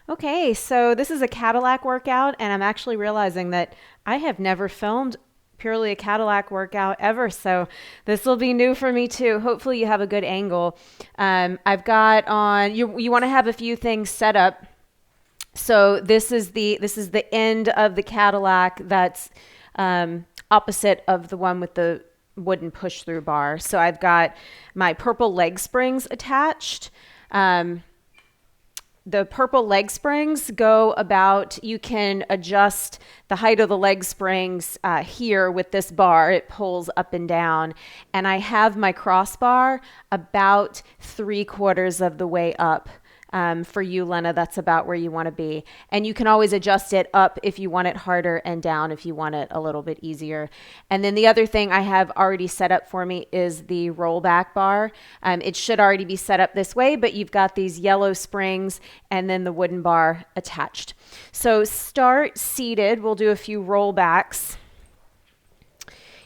Okay, so this is a Cadillac workout, and I'm actually realizing that I have never filmed purely a Cadillac workout ever, so this will be new for me too. Hopefully, you have a good angle. I've got on you want to have a few things set up. So this is the end of the Cadillac that's opposite of the one with the wooden push through bar. So I've got my purple leg springs attached. The purple leg springs go about, you can adjust the height of the leg springs here with this bar. It pulls up and down. And I have my crossbar about 3/4 of the way up. For you, Lena, that's about where you want to be. And you can always adjust it up if you want it harder and down if you want it a little bit easier. And then the other thing I have already set up for me is the rollback bar. It should already be set up this way, but you've got these yellow springs and then the wooden bar attached. So start seated. We'll do a few rollbacks.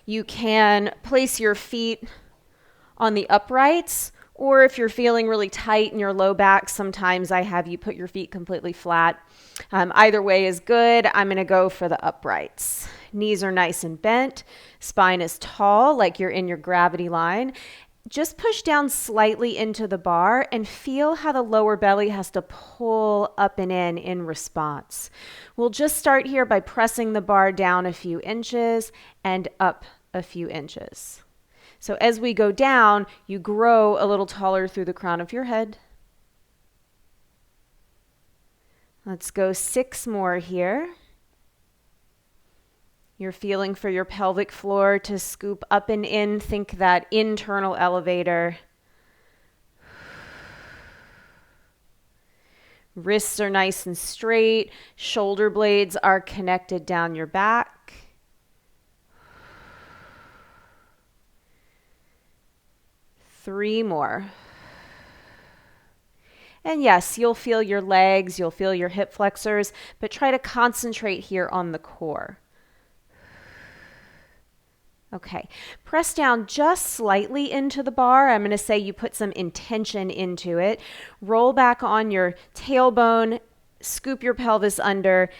You can place your feet on the uprights, or if you're feeling really tight in your low back, sometimes I have you put your feet completely flat. Either way is good. I'm going to go for the uprights. Knees are nice and bent. Spine is tall, like you're in your gravity line. Just push down slightly into the bar and feel how the lower belly has to pull up and in response. We'll just start here by pressing the bar down a few inches and up a few inches. So as we go down, you grow a little taller through the crown of your head. Let's go 6 more here. You're feeling for your pelvic floor to scoop up and in. Think that internal elevator. Wrists are nice and straight. Shoulder blades are connected down your back. 3 more. And yes, you'll feel your legs, you'll feel your hip flexors, but try to concentrate here on the core. Okay, press down just slightly into the bar. I'm going to say you put some intention into it. Roll back on your tailbone, scoop your pelvis under,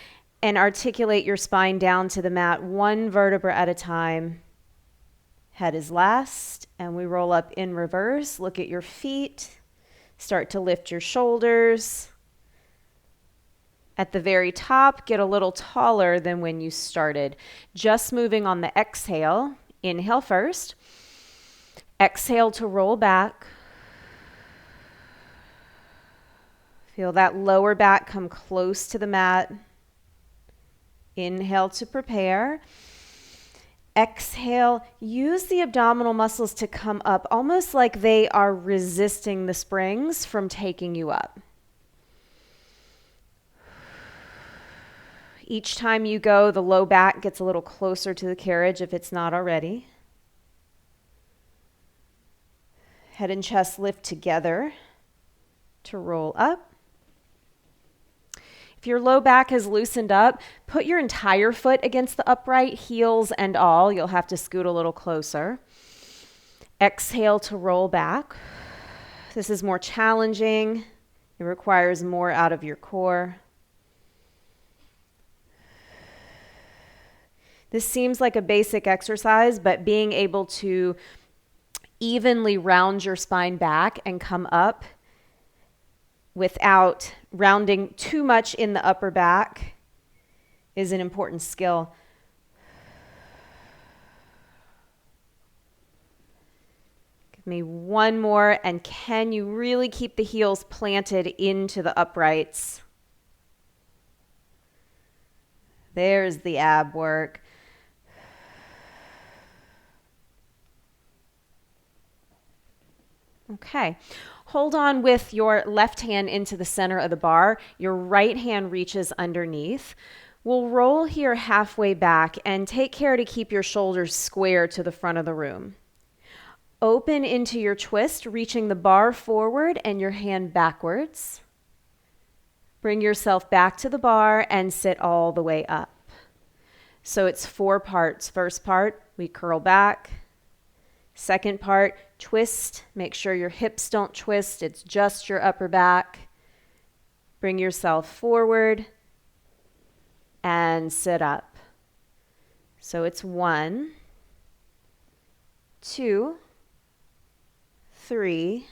and articulate your spine down to the mat, 1 vertebra at a time. Head is last, and we roll up in reverse. Look at your feet. Start to lift your shoulders. At the very top, get a little taller than when you started. Just moving on the exhale. Inhale first. Exhale to roll back. Feel that lower back come close to the mat. Inhale to prepare. Exhale, use the abdominal muscles to come up, almost like they are resisting the springs from taking you up. Each time you go, the low back gets a little closer to the carriage if it's not already. Head and chest lift together to roll up. If your low back has loosened up, put your entire foot against the upright, heels and all. You'll have to scoot a little closer. Exhale to roll back. This is more challenging. It requires more out of your core. This seems like a basic exercise, but being able to evenly round your spine back and come up without rounding too much in the upper back is an important skill. Give me 1 more, and can you really keep the heels planted into the uprights? There's the ab work. Okay. Hold on with your left hand into the center of the bar. Your right hand reaches underneath. We'll roll here halfway back and take care to keep your shoulders square to the front of the room. Open into your twist, reaching the bar forward and your hand backwards. Bring yourself back to the bar and sit all the way up. So it's 4 parts. First part, we curl back. Second part, twist. Make sure your hips don't twist. It's just your upper back. Bring yourself forward and sit up. So it's 1, 2, 3,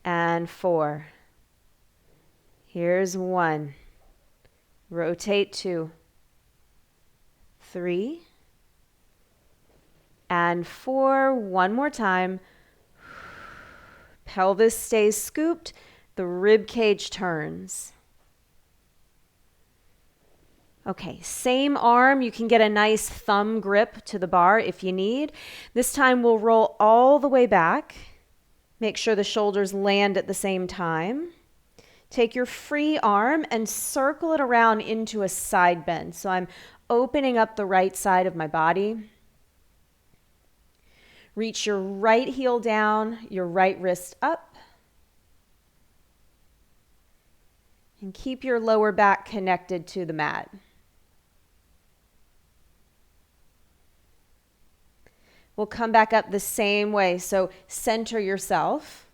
and 4. Here's 1. Rotate 2, 3, and 4. One more time. Pelvis stays scooped. The rib cage turns. Okay, same arm. You can get a nice thumb grip to the bar if you need. This time we'll roll all the way back. Make sure the shoulders land at the same time. Take your free arm and circle it around into a side bend. So I'm opening up the right side of my body. Reach your right heel down, your right wrist up. And keep your lower back connected to the mat. We'll come back up the same way. So center yourself.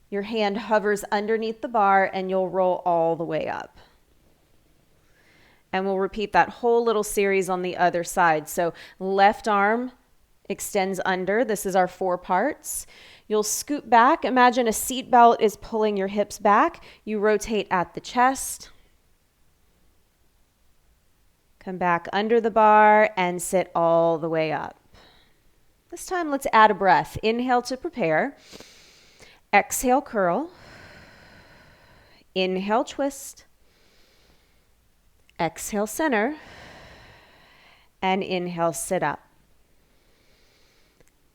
Your hand hovers underneath the bar and you'll roll all the way up. And we'll repeat that whole little series on the other side. So left arm extends under. This is our 4 parts. You'll scoot back. Imagine a seat belt is pulling your hips back. You rotate at the chest. Come back under the bar and sit all the way up. This time, let's add a breath. Inhale to prepare. Exhale, curl. Inhale, twist. Exhale, center. And inhale, sit up.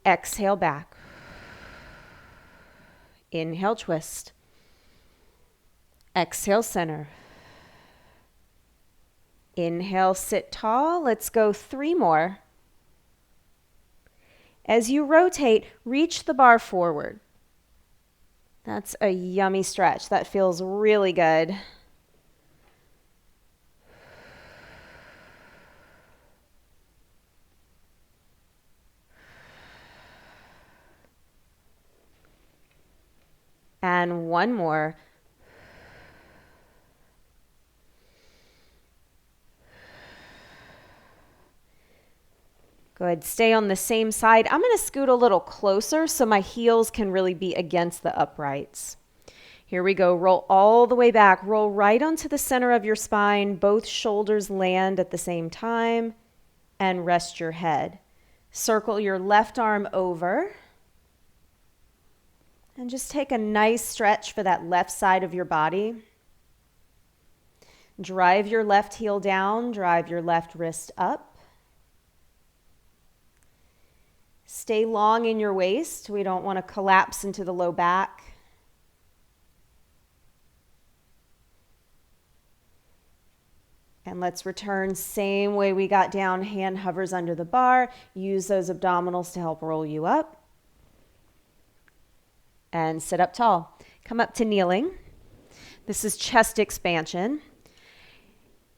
Exhale, back. Inhale, twist. Exhale, center. Inhale, sit tall. Let's go 3 more. As you rotate, reach the bar forward. That's a yummy stretch. That feels really good. And 1 more. Good. Stay on the same side. I'm going to scoot a little closer so my heels can really be against the uprights. Here we go. Roll all the way back. Roll right onto the center of your spine. Both shoulders land at the same time. And rest your head. Circle your left arm over. And just take a nice stretch for that left side of your body. Drive your left heel down. Drive your left wrist up. Stay long in your waist. We don't want to collapse into the low back. And let's return same way we got down. Hand hovers under the bar. Use those abdominals to help roll you up. And sit up tall. Come up to kneeling. This is chest expansion.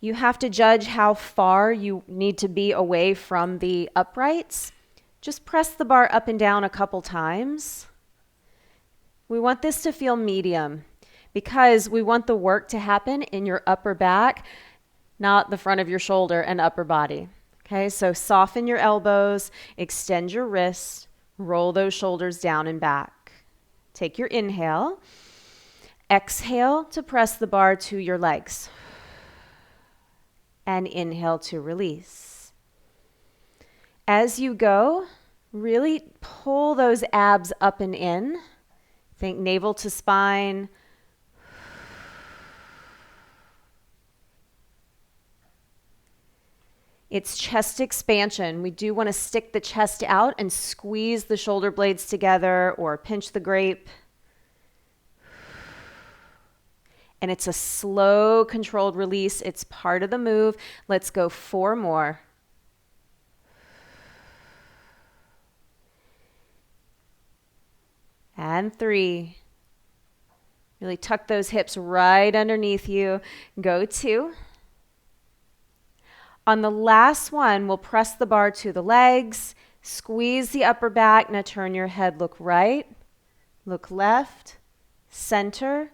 You have to judge how far you need to be away from the uprights. Just press the bar up and down a couple times. We want this to feel medium because we want the work to happen in your upper back, not the front of your shoulder and upper body. Okay, so soften your elbows, extend your wrists, roll those shoulders down and back. Take your inhale. Exhale to press the bar to your legs. And inhale to release. As you go, really pull those abs up and in. Think navel to spine. It's chest expansion. We do want to stick the chest out and squeeze the shoulder blades together or pinch the grape. And it's a slow, controlled release. It's part of the move. Let's go 4 more. And 3. Really tuck those hips right underneath you. Go 2. On the last one, we'll press the bar to the legs, squeeze the upper back. Now turn your head, look right, look left, center,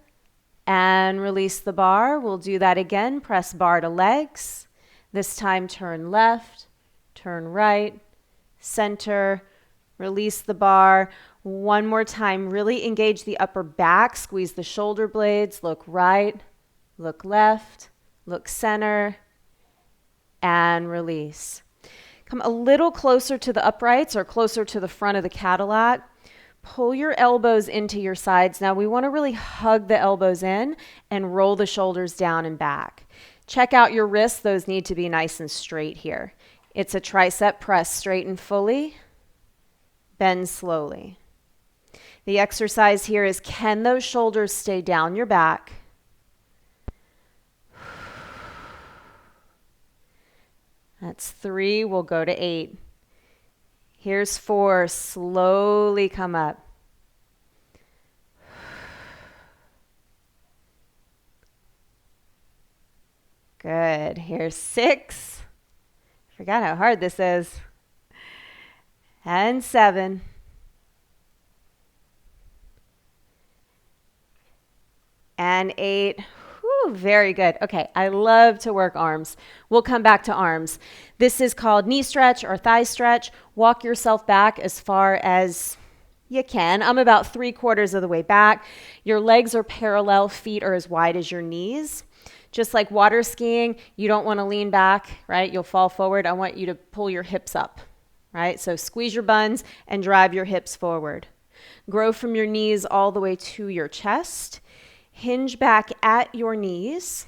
And release the bar. We'll do that again. Press bar to legs. This time turn left, turn right, center, release the bar. One more time, really engage the upper back, squeeze the shoulder blades, look right, look left, look center, and release. Come a little closer to the uprights or closer to the front of the Cadillac. Pull your elbows into your sides. Now we want to really hug the elbows in and roll the shoulders down and back. Check out your wrists. Those need to be nice and straight here. It's a tricep press. Straighten fully, bend slowly. The exercise here is, can those shoulders stay down your back? That's 3. We'll go to 8. Here's 4. Slowly come up. Good. Here's 6. Forgot how hard this is. And 7. And 8. Whew, very good. Okay, I love to work arms. We'll come back to arms. This is called knee stretch or thigh stretch. Walk yourself back as far as you can. I'm about 3/4 of the way back. Your legs are parallel, feet are as wide as your knees. Just like water skiing, you don't want to lean back, right? You'll fall forward. I want you to pull your hips up, right? So squeeze your buns and drive your hips forward. Grow from your knees all the way to your chest. Hinge back at your knees.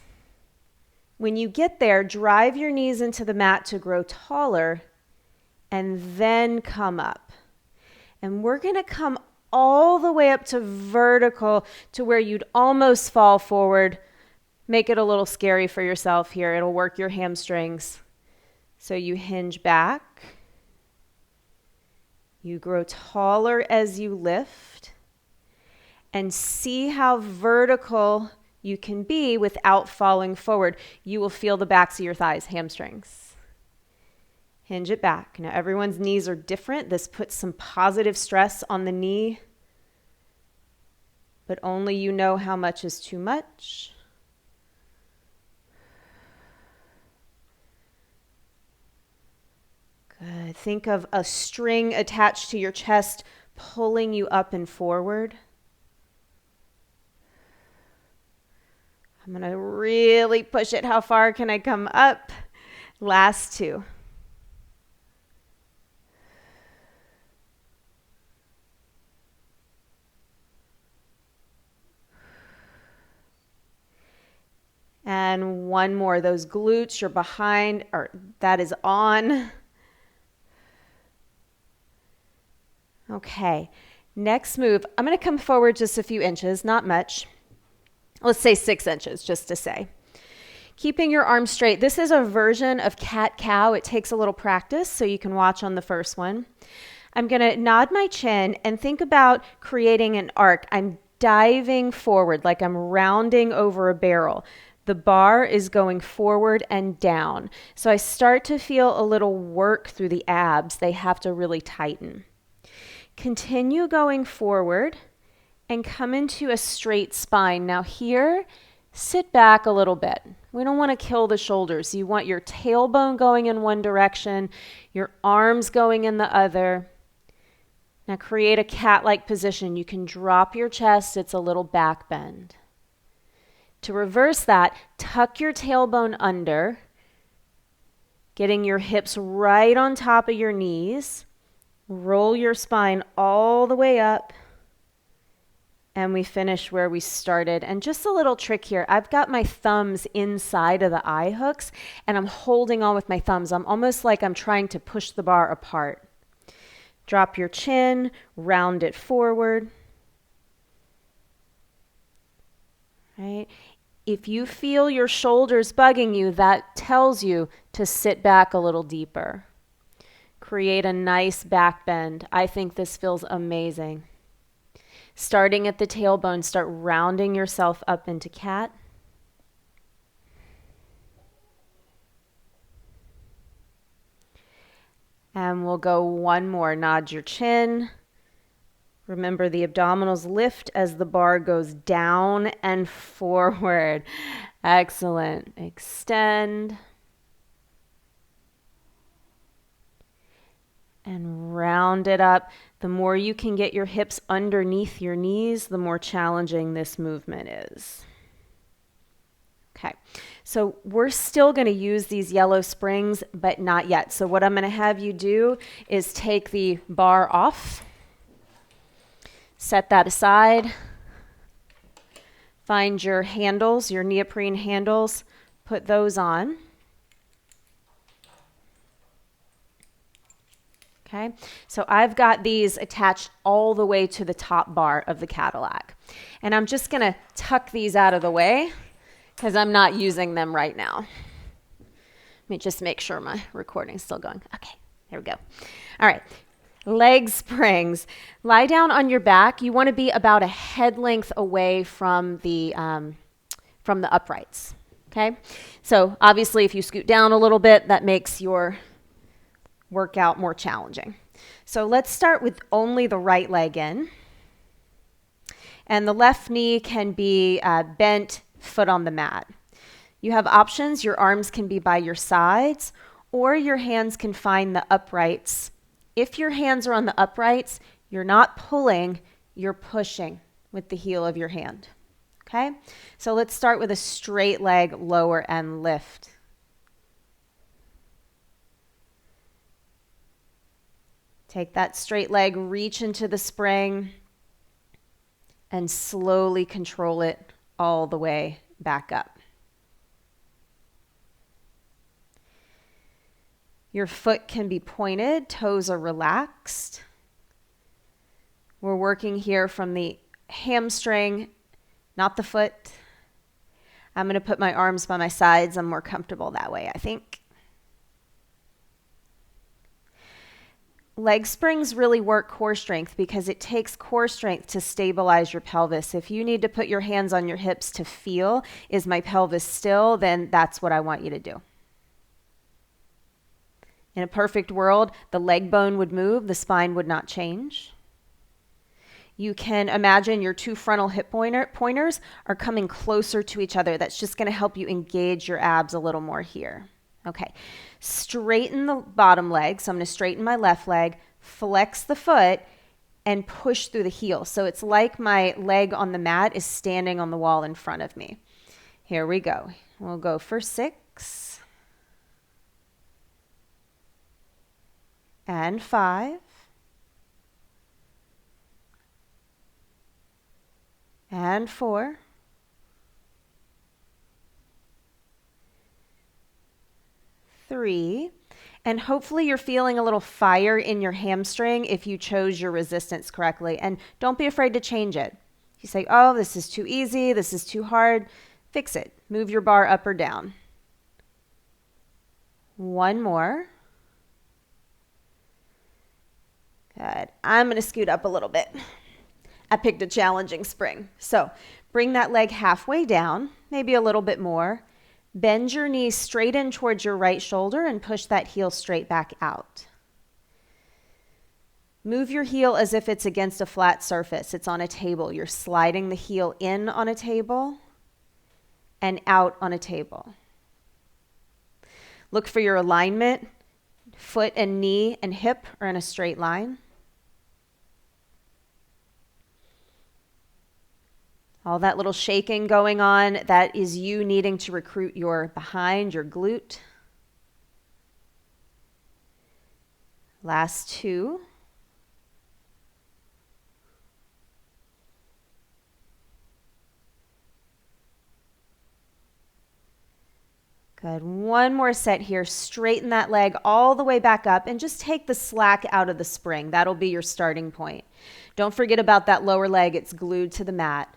When you get there, drive your knees into the mat to grow taller and then come up. And we're going to come all the way up to vertical to where you'd almost fall forward. Make it a little scary for yourself here. It'll work your hamstrings. So you hinge back. You grow taller as you lift. And see how vertical you can be without falling forward. You will feel the backs of your thighs, hamstrings. Hinge it back. Now everyone's knees are different. This puts some positive stress on the knee, but only you know how much is too much. Good. Think of a string attached to your chest, pulling you up and forward. I'm going to really push it. How far can I come up? Last 2. And one more. Those glutes, you're behind, or that is on. Okay. Next move. I'm going to come forward just a few inches, not much. Let's say 6 inches, just to say. Keeping your arms straight. This is a version of cat-cow. It takes a little practice, so you can watch on the first one. I'm going to nod my chin and think about creating an arc. I'm diving forward like I'm rounding over a barrel. The bar is going forward and down. So I start to feel a little work through the abs. They have to really tighten. Continue going forward and come into a straight spine. Now here, sit back a little bit. We don't want to kill the shoulders. You want your tailbone going in one direction, your arms going in the other. Now create a cat-like position. You can drop your chest. It's a little back bend. To reverse that, tuck your tailbone under, getting your hips right on top of your knees. Roll your spine all the way up. And we finish where we started. And just a little trick here. I've got my thumbs inside of the eye hooks, and I'm holding on with my thumbs. I'm almost like I'm trying to push the bar apart. Drop your chin, round it forward. Right? If you feel your shoulders bugging you, that tells you to sit back a little deeper. Create a nice back bend. I think this feels amazing. Starting at the tailbone, start rounding yourself up into cat. And we'll go one more. Nod your chin, Remember, the abdominals lift as the bar goes down and forward. Excellent. Extend. And round it up. The more you can get your hips underneath your knees, the more challenging this movement is. Okay, so we're still going to use these yellow springs, but not yet. So what I'm going to have you do is take the bar off, set that aside, find your handles, your neoprene handles, put those on. Okay, so I've got these attached all the way to the top bar of the Cadillac. And I'm just going to tuck these out of the way because I'm not using them right now. Let me just make sure my recording's still going. Okay, there we go. All right, leg springs. Lie down on your back. You want to be about a head length away from the uprights. Okay, so obviously if you scoot down a little bit, that makes your workout more challenging. So let's start with only the right leg in. And the left knee can be bent, foot on the mat. You have options. Your arms can be by your sides, or your hands can find the uprights. If your hands are on the uprights, you're not pulling, you're pushing with the heel of your hand. Okay? So let's start with a straight leg, lower and lift. Take that straight leg, reach into the spring, and slowly control it all the way back up. Your foot can be pointed, toes are relaxed. We're working here from the hamstring, not the foot. I'm going to put my arms by my sides. I'm more comfortable that way, I think. Leg springs really work core strength because it takes core strength to stabilize your pelvis. If you need to put your hands on your hips to feel, is my pelvis still, then that's what I want you to do. In a perfect world, the leg bone would move, the spine would not change. You can imagine your two frontal hip pointers are coming closer to each other. That's just going to help you engage your abs a little more here. Okay, straighten the bottom leg. So I'm going to straighten my left leg, flex the foot, and push through the heel. So it's like my leg on the mat is standing on the wall in front of me. Here we go. We'll go for 6. And 5. And 4. 3, and hopefully you're feeling a little fire in your hamstring if you chose your resistance correctly. And don't be afraid to change it. If you say, oh, this is too easy, this is too hard, fix it. Move your bar up or down. 1 more. Good. I'm going to scoot up a little bit. I picked a challenging spring. So bring that leg halfway down, maybe a little bit more. Bend your knees straight in towards your right shoulder and push that heel straight back out. Move your heel as if it's against a flat surface. It's on a table. You're sliding the heel in on a table and out on a table. Look for your alignment. Foot and knee and hip are in a straight line. All that little shaking going on, that is you needing to recruit your behind, your glute. Last 2. Good. One more set here. Straighten that leg all the way back up and just take the slack out of the spring. That'll be your starting point. Don't forget about that lower leg. It's glued to the mat.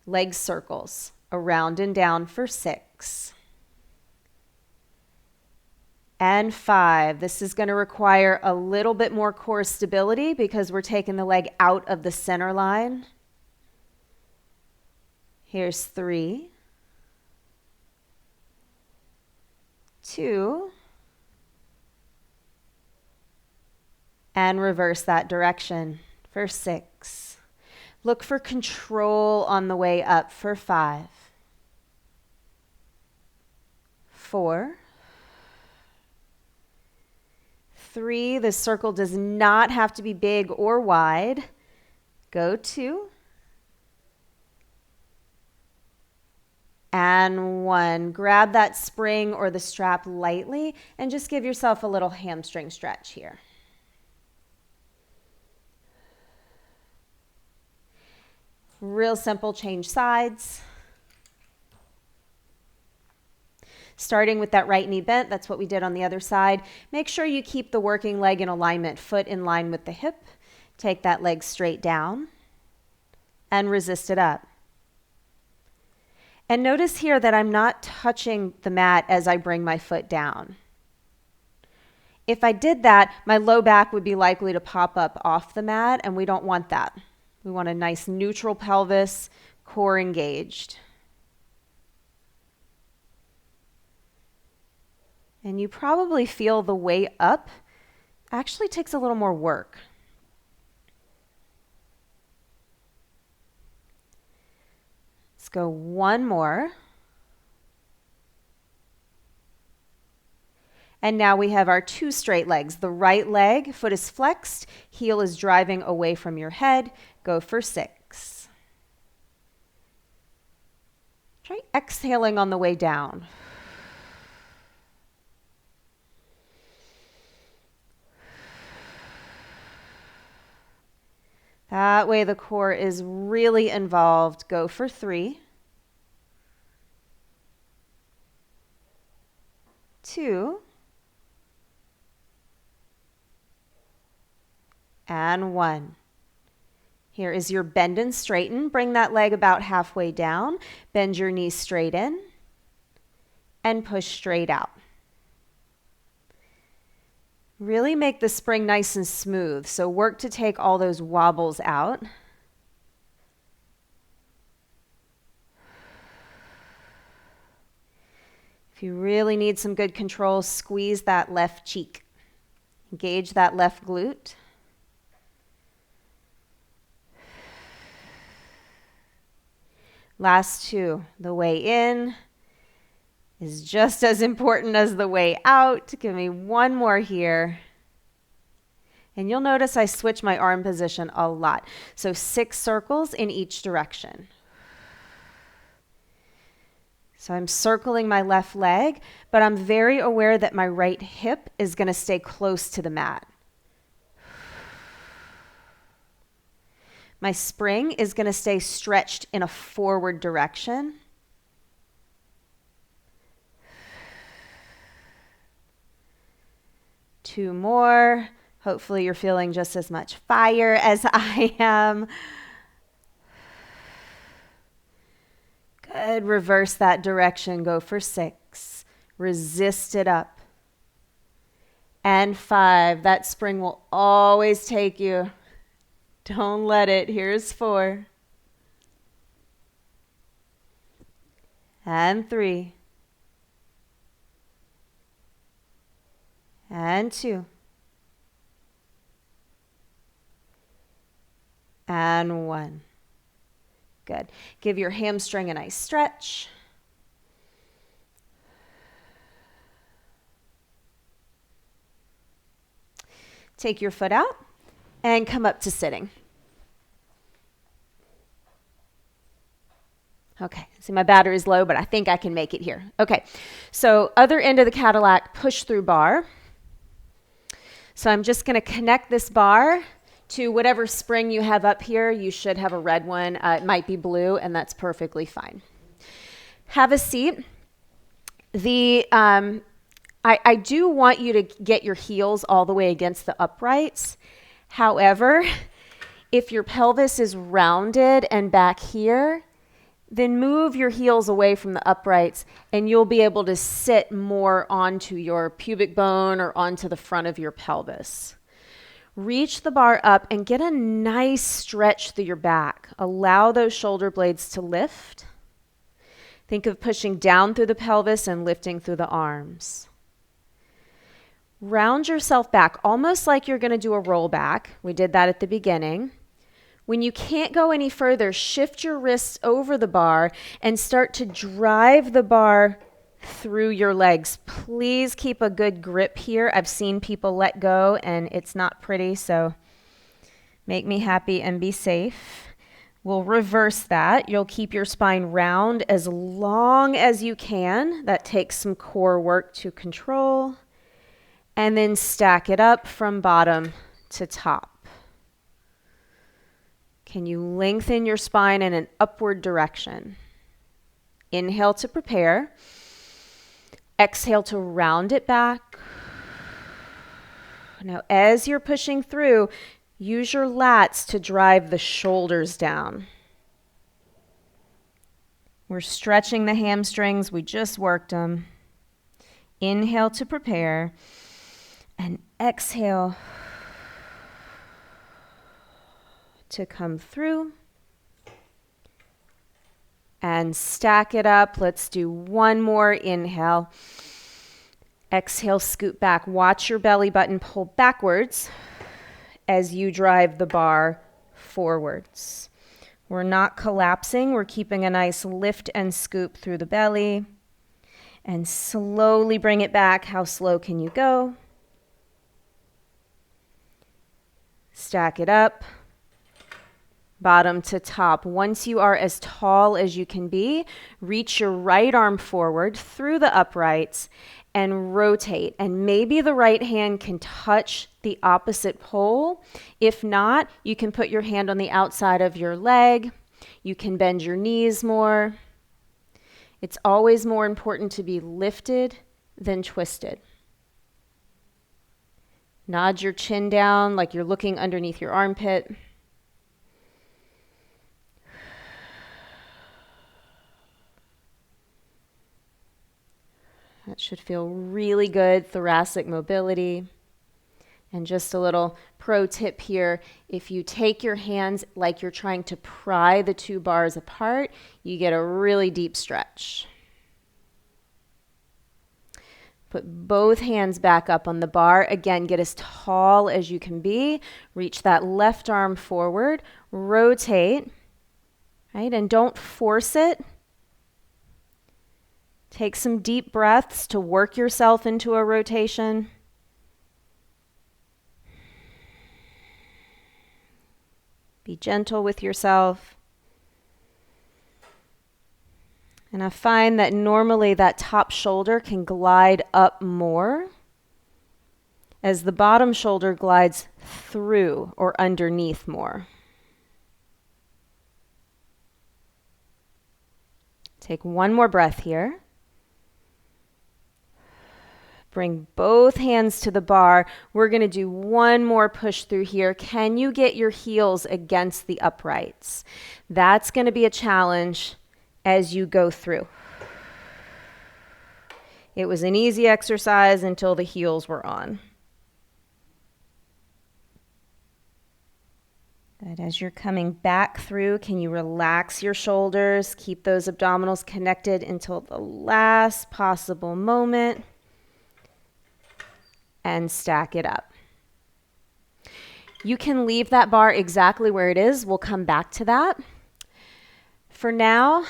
Leg circles around and down for 6. And 5. This is going to require a little bit more core stability because we're taking the leg out of the center line. Here's 3. 2. And reverse that direction for 6. Look for control on the way up for 5, 4, 3. The circle does not have to be big or wide. Go 2. And 1. Grab that spring or the strap lightly and just give yourself a little hamstring stretch here. Real simple, change sides. Starting with that right knee bent, that's what we did on the other side. Make sure you keep the working leg in alignment, foot in line with the hip. Take that leg straight down and resist it up. And notice here that I'm not touching the mat as I bring my foot down. If I did that, my low back would be likely to pop up off the mat, and we don't want that. We want a nice neutral pelvis, core engaged. And you probably feel the way up actually takes a little more work. Let's go one more. And now we have our 2 straight legs. The right leg, foot is flexed, heel is driving away from your head. Go for 6. Try exhaling on the way down. That way the core is really involved. Go for 3, 2, and 1. Here is your bend and straighten. Bring that leg about halfway down. Bend your knees straight in and push straight out. Really make the spring nice and smooth. So work to take all those wobbles out. If you really need some good control, squeeze that left cheek. Engage that left glute. Last 2. The way in is just as important as the way out. Give me one more here. And you'll notice I switch my arm position a lot. So 6 circles in each direction. So I'm circling my left leg, but I'm very aware that my right hip is going to stay close to the mat. My spring is going to stay stretched in a forward direction. Two more. Hopefully you're feeling just as much fire as I am. Good. Reverse that direction. Go for 6. Resist it up. And 5. That spring will always take you. Don't let it. Here's 4. And 3. And 2. And 1. Good. Give your hamstring a nice stretch. Take your foot out and come up to sitting. Okay, see my battery's low, but I think I can make it here. Okay, so other end of the Cadillac push through bar. So I'm just gonna connect this bar to whatever spring you have up here. You should have a red one. It might be blue, and that's perfectly fine. Have a seat. I do want you to get your heels all the way against the uprights. However, if your pelvis is rounded and back here, then move your heels away from the uprights and you'll be able to sit more onto your pubic bone or onto the front of your pelvis. Reach the bar up and get a nice stretch through your back. Allow those shoulder blades to lift. Think of pushing down through the pelvis and lifting through the arms. Round yourself back, almost like you're going to do a roll back. We did that at the beginning. When you can't go any further, shift your wrists over the bar and start to drive the bar through your legs. Please keep a good grip here. I've seen people let go and it's not pretty, so make me happy and be safe. We'll reverse that. You'll keep your spine round as long as you can. That takes some core work to control. And then stack it up from bottom to top. Can you lengthen your spine in an upward direction? Inhale to prepare. Exhale to round it back. Now, as you're pushing through, use your lats to drive the shoulders down. We're stretching the hamstrings. We just worked them. Inhale to prepare. And exhale to come through. And stack it up. Let's do one more inhale. Exhale, scoot back. Watch your belly button pull backwards as you drive the bar forwards. We're not collapsing. We're keeping a nice lift and scoop through the belly. And slowly bring it back. How slow can you go? Stack it up. Bottom to top. Once you are as tall as you can be, reach your right arm forward through the uprights and rotate. And maybe the right hand can touch the opposite pole. If not, you can put your hand on the outside of your leg. You can bend your knees more. It's always more important to be lifted than twisted. Nod your chin down like you're looking underneath your armpit. That should feel really good, thoracic mobility. And just a little pro tip here, if you take your hands like you're trying to pry the two bars apart, you get a really deep stretch. Put both hands back up on the bar. Again, get as tall as you can be. Reach that left arm forward. Rotate, right? And don't force it. Take some deep breaths to work yourself into a rotation. Be gentle with yourself. And I find that normally that top shoulder can glide up more as the bottom shoulder glides through or underneath more. Take one more breath here. Bring both hands to the bar. We're going to do one more push through here. Can you get your heels against the uprights? That's going to be a challenge as you go through. It was an easy exercise until the heels were on. Good. As you're coming back through, can you relax your shoulders? Keep those abdominals connected until the last possible moment. And stack it up. You can leave that bar exactly where it is. We'll come back to that. For now,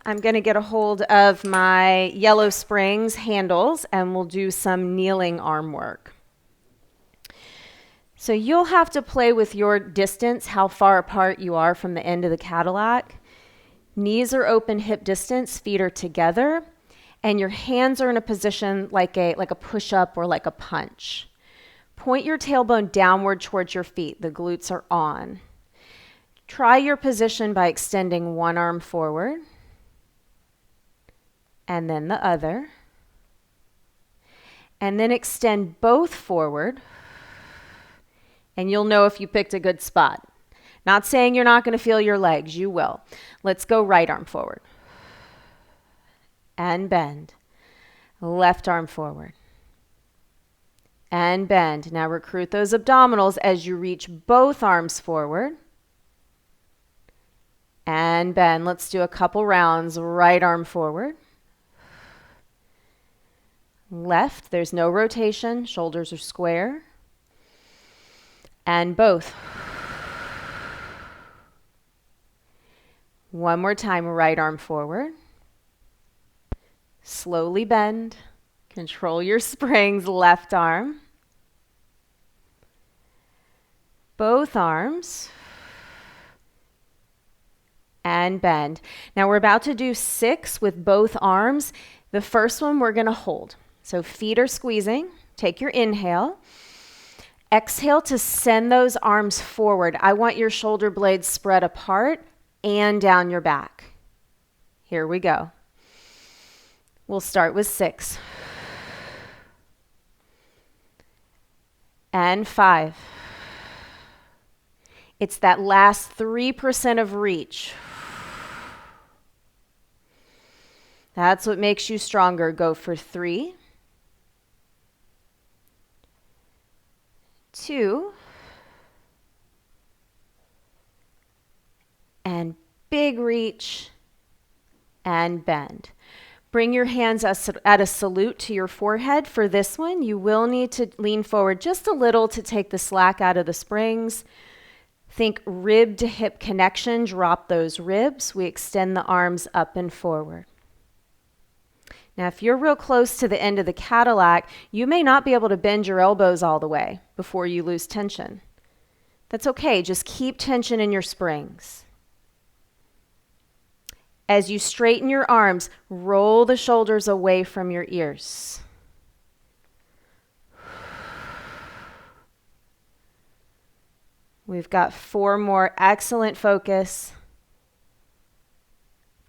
I'm going to get a hold of my Yellow Springs handles and we'll do some kneeling arm work. So you'll have to play with your distance, how far apart you are from the end of the Cadillac. Knees are open, hip distance, feet are together. And your hands are in a position like a push-up or like a punch. Point your tailbone downward towards your feet. The glutes are on. Try your position by extending one arm forward and then the other. And then extend both forward. And you'll know if you picked a good spot. Not saying you're not going to feel your legs. You will. Let's go right arm forward. And bend. Left arm forward. And bend. Now recruit those abdominals as you reach both arms forward. And bend. Let's do a couple rounds. Right arm forward. Left. There's no rotation. Shoulders are square. And both. One more time, right arm forward. Slowly bend. Control your springs, left arm. Both arms. And bend. Now we're about to do 6 with both arms. The first one we're going to hold. So feet are squeezing. Take your inhale. Exhale to send those arms forward. I want your shoulder blades spread apart and down your back. Here we go. We'll start with 6. And 5. It's that last 3% of reach. That's what makes you stronger. Go for 3, 2, and big reach, and bend. Bring your hands at a salute to your forehead. For this one, you will need to lean forward just a little to take the slack out of the springs. Think rib to hip connection. Drop those ribs. We extend the arms up and forward. Now, if you're real close to the end of the Cadillac, you may not be able to bend your elbows all the way before you lose tension. That's okay. Just keep tension in your springs. As you straighten your arms, roll the shoulders away from your ears. We've got 4 more. Excellent focus.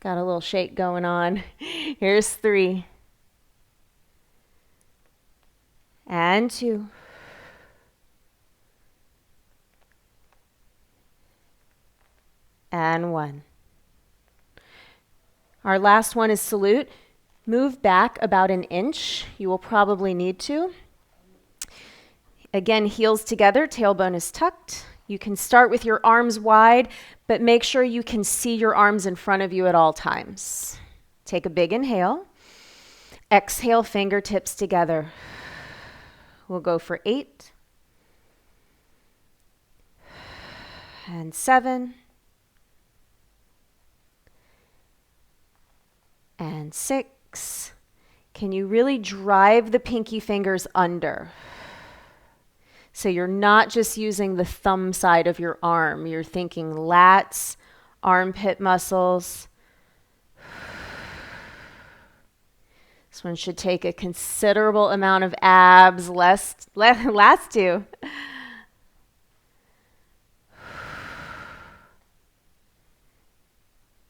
Got a little shake going on. Here's 3. And 2. And 1. Our last one is salute. Move back about an inch. You will probably need to. Again, heels together, tailbone is tucked. You can start with your arms wide, but make sure you can see your arms in front of you at all times. Take a big inhale. Exhale, fingertips together. We'll go for 8. And 7. And 6. Can you really drive the pinky fingers under? So you're not just using the thumb side of your arm. You're thinking lats, armpit muscles. This one should take a considerable amount of abs. Last 2.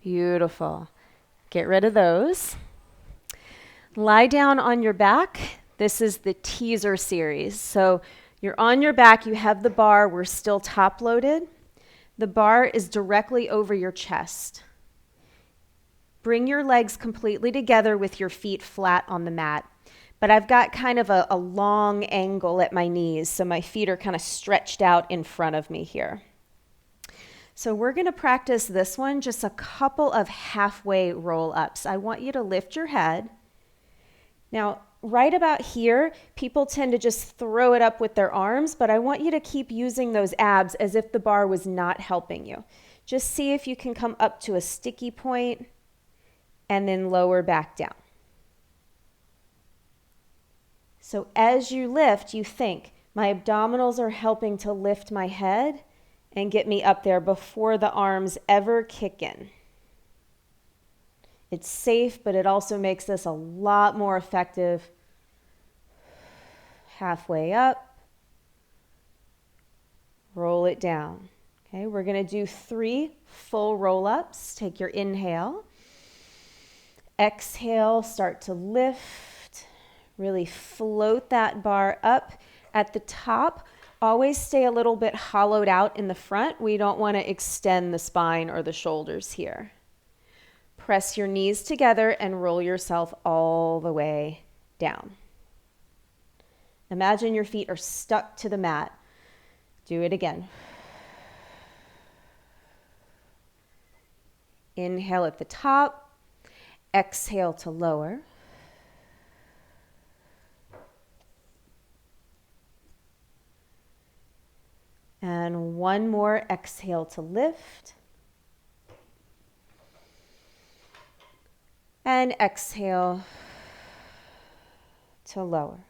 Beautiful. Get rid of those. Lie down on your back. This is the teaser series. So you're on your back, you have the bar, we're still top loaded. The bar is directly over your chest. Bring your legs completely together with your feet flat on the mat. But I've got kind of a long angle at my knees, so my feet are kind of stretched out in front of me here. So we're going to practice this one, just a couple of halfway roll-ups. I want you to lift your head. Now, right about here, people tend to just throw it up with their arms, but I want you to keep using those abs as if the bar was not helping you. Just see if you can come up to a sticky point and then lower back down. So as you lift, you think, my abdominals are helping to lift my head and get me up there before the arms ever kick in. It's safe, but it also makes this a lot more effective. Halfway up, roll it down. Okay, we're going to do 3 full roll-ups. Take your inhale. Exhale, start to lift. Really float that bar up. At the top, always stay a little bit hollowed out in the front. We don't want to extend the spine or the shoulders here. Press your knees together and roll yourself all the way down. Imagine your feet are stuck to the mat. Do it again. Inhale at the top. Exhale to lower. And one more exhale to lift. And exhale to lower.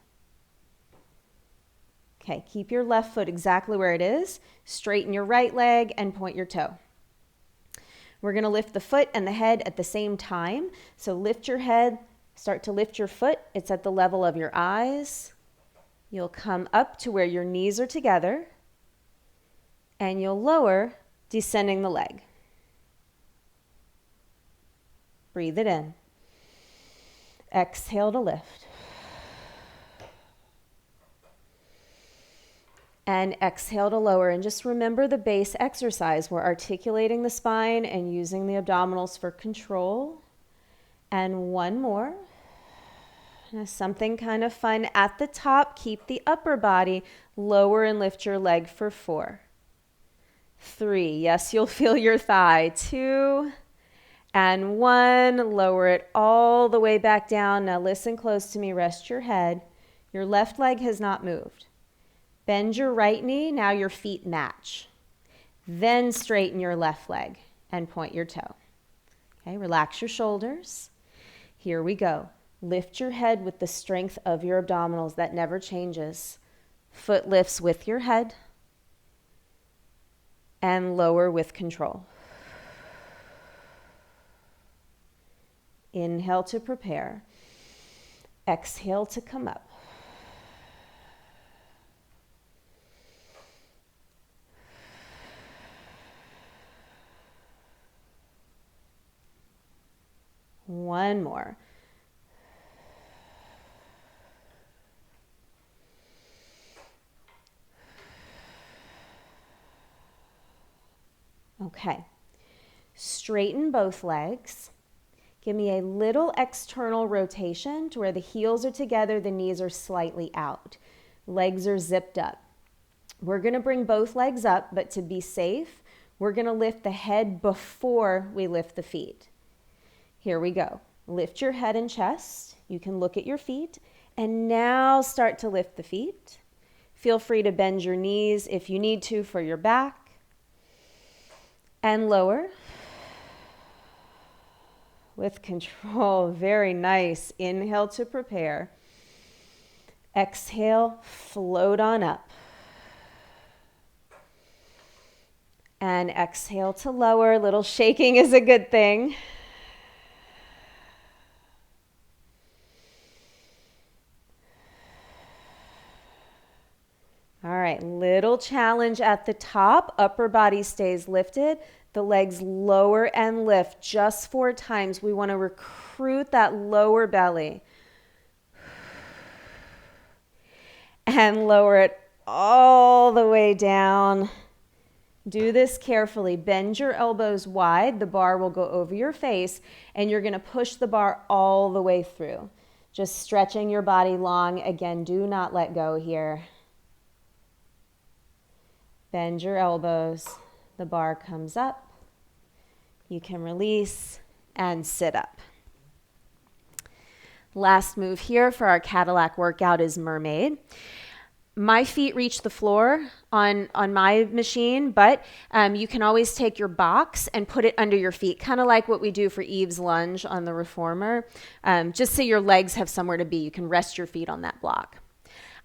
Okay, keep your left foot exactly where it is. Straighten your right leg and point your toe. We're going to lift the foot and the head at the same time. So lift your head, start to lift your foot. It's at the level of your eyes. You'll come up to where your knees are together, and you'll lower, descending the leg. Breathe it in. Exhale to lift. And exhale to lower. And just remember the base exercise. We're articulating the spine and using the abdominals for control. And one more. Now something kind of fun at the top. Keep the upper body. Lower and lift your leg for 4. 3. Yes, you'll feel your thigh. 2. And 1. Lower it all the way back down. Now listen close to me. Rest your head. Your left leg has not moved. Bend your right knee, now your feet match. Then straighten your left leg and point your toe. Okay, relax your shoulders. Here we go. Lift your head with the strength of your abdominals. That never changes. Foot lifts with your head. And lower with control. Inhale to prepare. Exhale to come up. One more. Okay. Straighten both legs. Give me a little external rotation to where the heels are together, the knees are slightly out. Legs are zipped up. We're going to bring both legs up, but to be safe, we're going to lift the head before we lift the feet. Here we go. Lift your head and chest. You can look at your feet. And now start to lift the feet. Feel free to bend your knees if you need to for your back. And lower. With control. Very nice. Inhale to prepare. Exhale, float on up. And exhale to lower. Little shaking is a good thing. All right, little challenge at the top. Upper body stays lifted. The legs lower and lift just 4 times. We want to recruit that lower belly. And lower it all the way down. Do this carefully. Bend your elbows wide. The bar will go over your face, and you're going to push the bar all the way through. Just stretching your body long. Again, do not let go here. Bend your elbows. The bar comes up. You can release and sit up. Last move here for our Cadillac workout is mermaid. My feet reach the floor on my machine, but you can always take your box and put it under your feet, kind of like what we do for Eve's lunge on the reformer, just so your legs have somewhere to be. You can rest your feet on that block.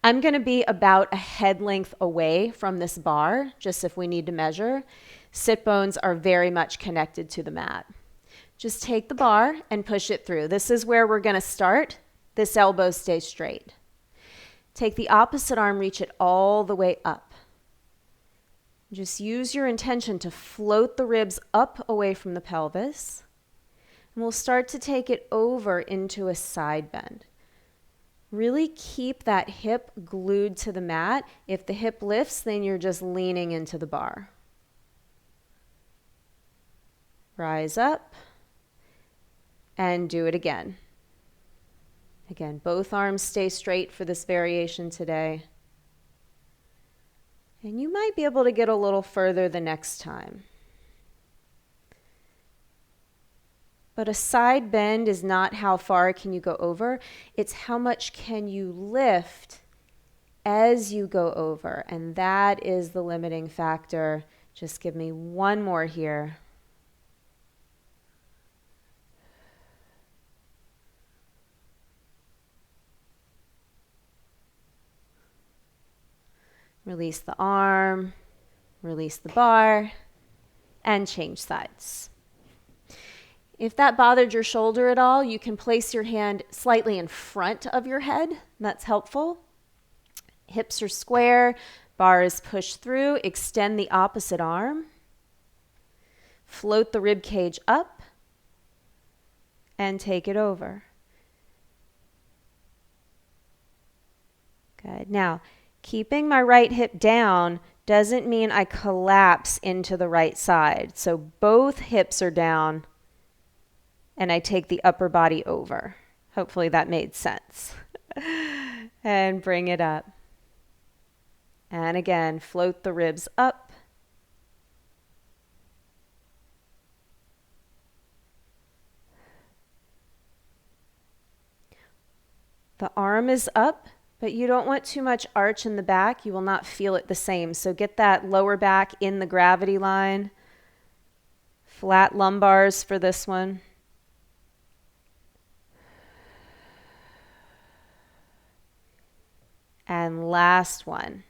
I'm going to be about a head length away from this bar, just if we need to measure. Sit bones are very much connected to the mat. Just take the bar and push it through. This is where we're going to start. This elbow stays straight. Take the opposite arm, reach it all the way up. Just use your intention to float the ribs up away from the pelvis. And we'll start to take it over into a side bend. Really keep that hip glued to the mat. If the hip lifts, then you're just leaning into the bar. Rise up and do it again. Again, both arms stay straight for this variation today. And you might be able to get a little further the next time. But a side bend is not how far can you go over. It's how much can you lift as you go over. And that is the limiting factor. Just give me one more here. Release the arm, release the bar, and change sides. If that bothered your shoulder at all, you can place your hand slightly in front of your head. That's helpful. Hips are square, bar is pushed through. Extend the opposite arm. Float the rib cage up and take it over. Good. Now, keeping my right hip down doesn't mean I collapse into the right side. So both hips are down and I take the upper body over. Hopefully that made sense. And bring it up. And again, float the ribs up. The arm is up, but you don't want too much arch in the back. You will not feel it the same. So get that lower back in the gravity line. Flat lumbars for this one. And last one.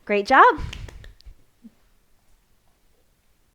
Great job.